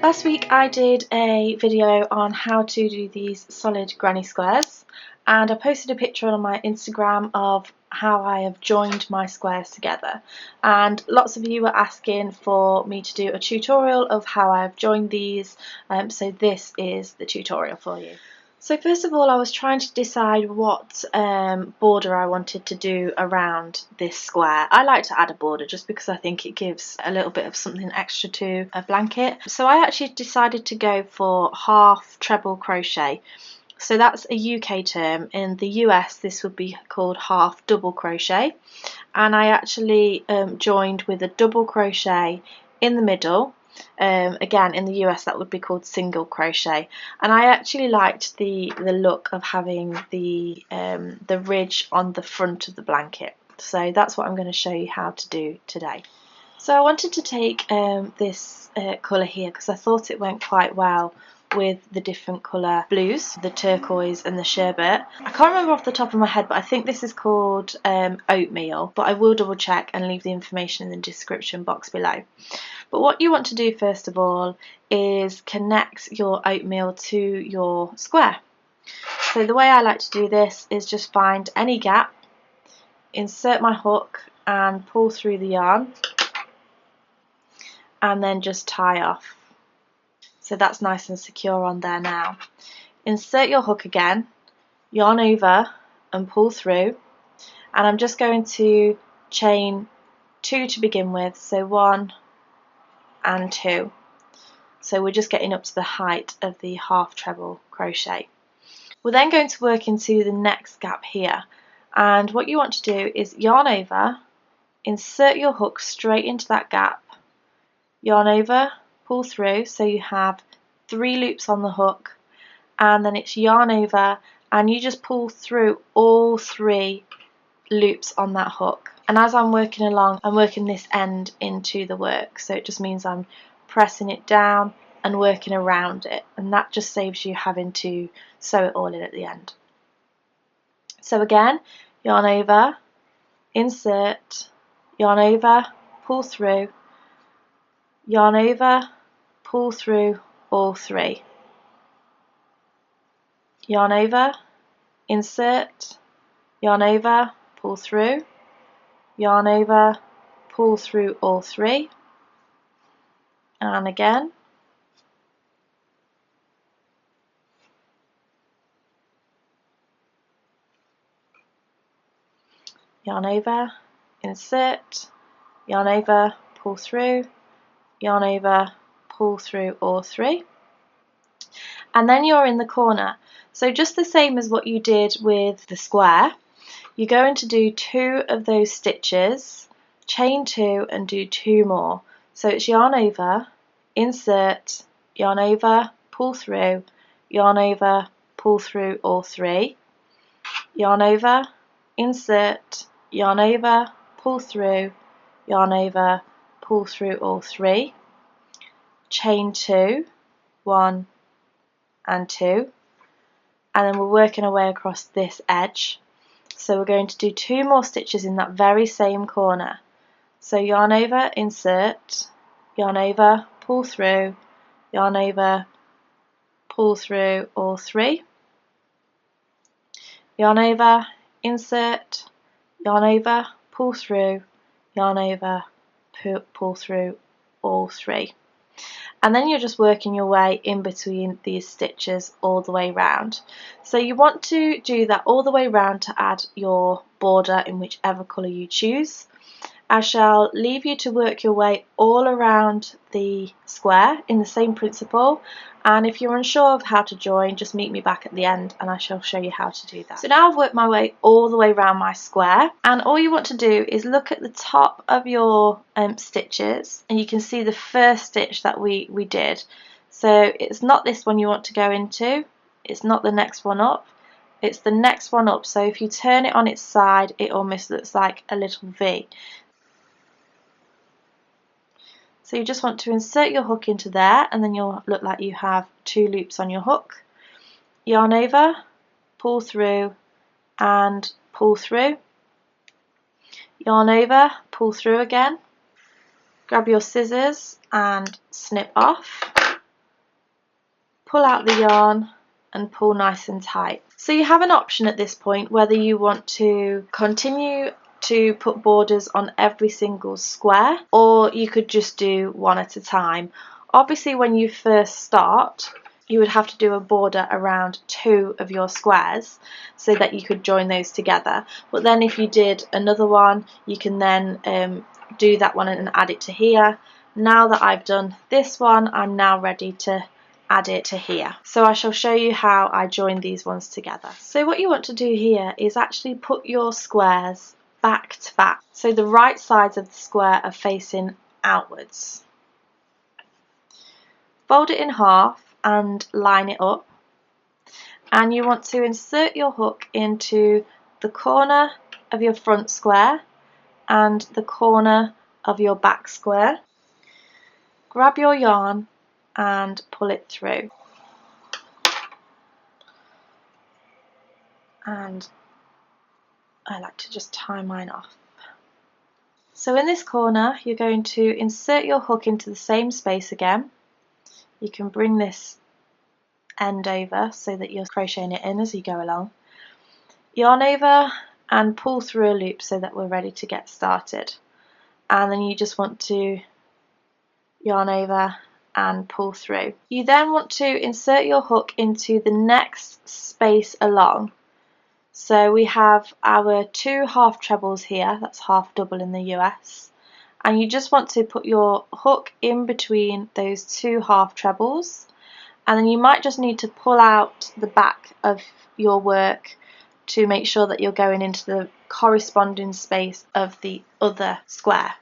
Last week I did a video on how to do these solid granny squares, and I posted a picture on my Instagram of how I have joined my squares together, and lots of you were asking for me to do a tutorial of how I have joined these, so this is the tutorial for you. So first of all, I was trying to decide what border I wanted to do around this square. I like to add a border just because I think it gives a little bit of something extra to a blanket. So I actually decided to go for half treble crochet. So that's a UK term. In the US this would be called half double crochet, and I actually joined with a double crochet in the middle. Again, in the US that would be called single crochet, and I actually liked the look of having the ridge on the front of the blanket, so that's what I'm going to show you how to do today. So I wanted to take this colour here because I thought it went quite well with the different colour blues, the turquoise and the sherbet. I can't remember off the top of my head, but I think this is called oatmeal, but I will double check and leave the information in the description box below. But what you want to do first of all is connect your oatmeal to your square. So the way I like to do this is just find any gap, insert my hook and pull through the yarn, and then just tie off. So that's nice and secure on there now. Insert your hook again, yarn over and pull through, and I'm just going to chain 2 to begin with, so 1 and 2. So we're just getting up to the height of the half treble crochet. We're then going to work into the next gap here, and what you want to do is yarn over, insert your hook straight into that gap, yarn over, pull through, so you have 3 loops on the hook, and then it's yarn over and you just pull through all 3 loops on that hook. And as I'm working along, I'm working this end into the work, so it just means I'm pressing it down and working around it, and that just saves you having to sew it all in at the end. So again, yarn over, insert, yarn over, pull through, yarn over, pull through all 3, yarn over, insert, yarn over, pull through, yarn over, pull through all 3, and again, yarn over, insert, yarn over, pull through, yarn over, pull through all 3, and then you're in the corner. So just the same as what you did with the square, you're going to do 2 of those stitches, chain 2 and do 2 more. So it's yarn over, insert, yarn over, pull through, yarn over, pull through all 3, yarn over, insert, yarn over, pull through, yarn over, pull through all 3, chain 2, 1 and 2, and then we're working our way across this edge. So we're going to do 2 more stitches in that very same corner. So yarn over, insert, yarn over, pull through, yarn over, pull through all 3, yarn over, insert, yarn over, pull through, yarn over, pull through all 3. And then you're just working your way in between these stitches all the way round. So you want to do that all the way round to add your border in whichever colour you choose. I shall leave you to work your way all around the square in the same principle, and if you're unsure of how to join, just meet me back at the end and I shall show you how to do that. So now I've worked my way all the way around my square, and all you want to do is look at the top of your stitches, and you can see the first stitch that we did. So it's not this one you want to go into, it's not the next one up, it's the next one up. So if you turn it on its side, it almost looks like a little V. So you just want to insert your hook into there, and then you'll look like you have 2 loops on your hook. Yarn over, pull through and pull through. Yarn over, pull through again. Grab your scissors and snip off. pull out the yarn and pull nice and tight. So you have an option at this point whether you want to continue to put borders on every single square, or you could just do one at a time. Obviously when you first start you would have to do a border around 2 of your squares so that you could join those together, but then if you did another one you can then do that one and add it to here. Now that I've done this one, I'm now ready to add it to here. So I shall show you how I join these ones together. So what you want to do here is actually put your squares back to back. So the right sides of the square are facing outwards. Fold it in half and line it up. And you want to insert your hook into the corner of your front square and the corner of your back square. Grab your yarn and pull it through. And I like to just tie mine off. So in this corner you're going to insert your hook into the same space again. You can bring this end over so that you're crocheting it in as you go along. Yarn over and pull through a loop so that we're ready to get started. And then you just want to yarn over and pull through. You then want to insert your hook into the next space along. So we have our 2 half trebles here, that's half double in the US, and you just want to put your hook in between those 2 half trebles, and then you might just need to pull out the back of your work to make sure that you're going into the corresponding space of the other square.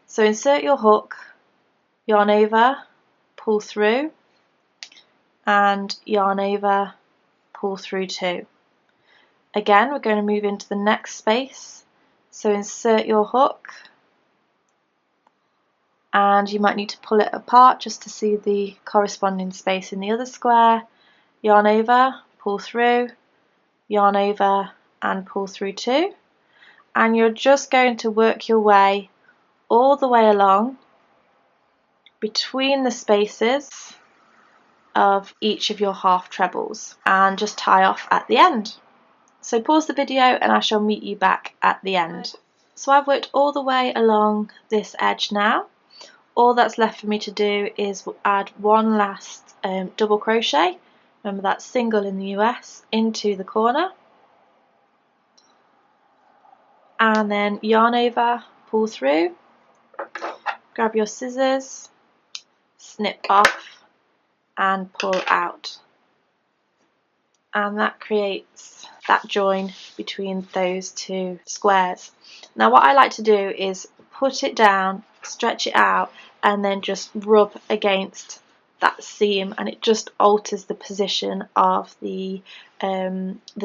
So insert your hook, yarn over, pull through, and yarn over, pull through too. Again, we're going to move into the next space, so insert your hook, and you might need to pull it apart just to see the corresponding space in the other square. Yarn over, pull through, yarn over and pull through too, and you're just going to work your way all the way along between the spaces of each of your half trebles and just tie off at the end. So pause the video and I shall meet you back at the end. So I've worked all the way along this edge now. All that's left for me to do is add one last double crochet, remember that's single in the US, into the corner, and then yarn over, pull through, grab your scissors, snip off and pull out, and that creates that join between those 2 squares. Now what I like to do is put it down, stretch it out, and then just rub against that seam, and it just alters the position of the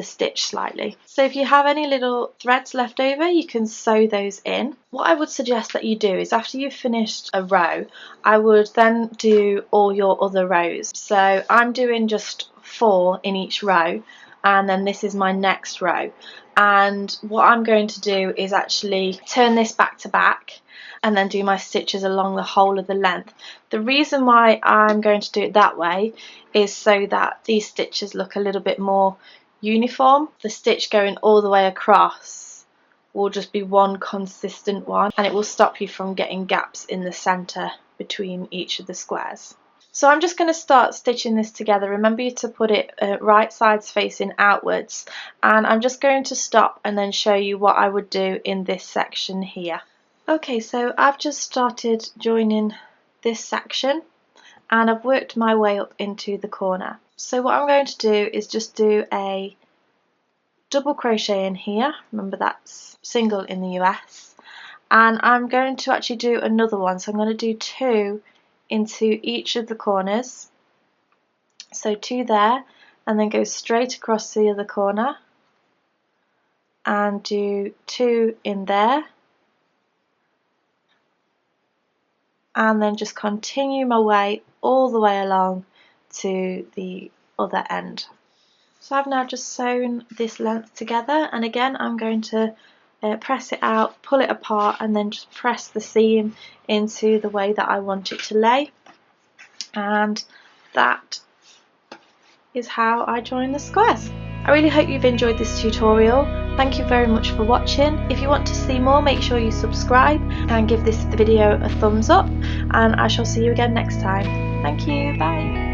stitch slightly. So if you have any little threads left over, you can sew those in. What I would suggest that you do is after you've finished a row, I would then do all your other rows. So I'm doing just 4 in each row, and then this is my next row, and what I'm going to do is actually turn this back to back and then do my stitches along the whole of the length. The reason why I'm going to do it that way is so that these stitches look a little bit more uniform. The stitch going all the way across will just be one consistent one, and it will stop you from getting gaps in the centre between each of the squares. So I'm just going to start stitching this together. Remember to put it right sides facing outwards, and I'm just going to stop and then show you what I would do in this section here. Okay, so I've just started joining this section and I've worked my way up into the corner. So what I'm going to do is just do a double crochet in here, remember that's single in the US, and I'm going to actually do another one, so I'm going to do 2 into each of the corners, so 2 there, and then go straight across to the other corner and do 2 in there, and then just continue my way all the way along to the other end. So I've now just sewn this length together, and again I'm going to press it out, pull it apart, and then just press the seam into the way that I want it to lay, and that is how I join the squares. I really hope you've enjoyed this tutorial. Thank you very much for watching. If you want to see more, make sure you subscribe and give this video a thumbs up, and I shall see you again next time. Thank you, bye.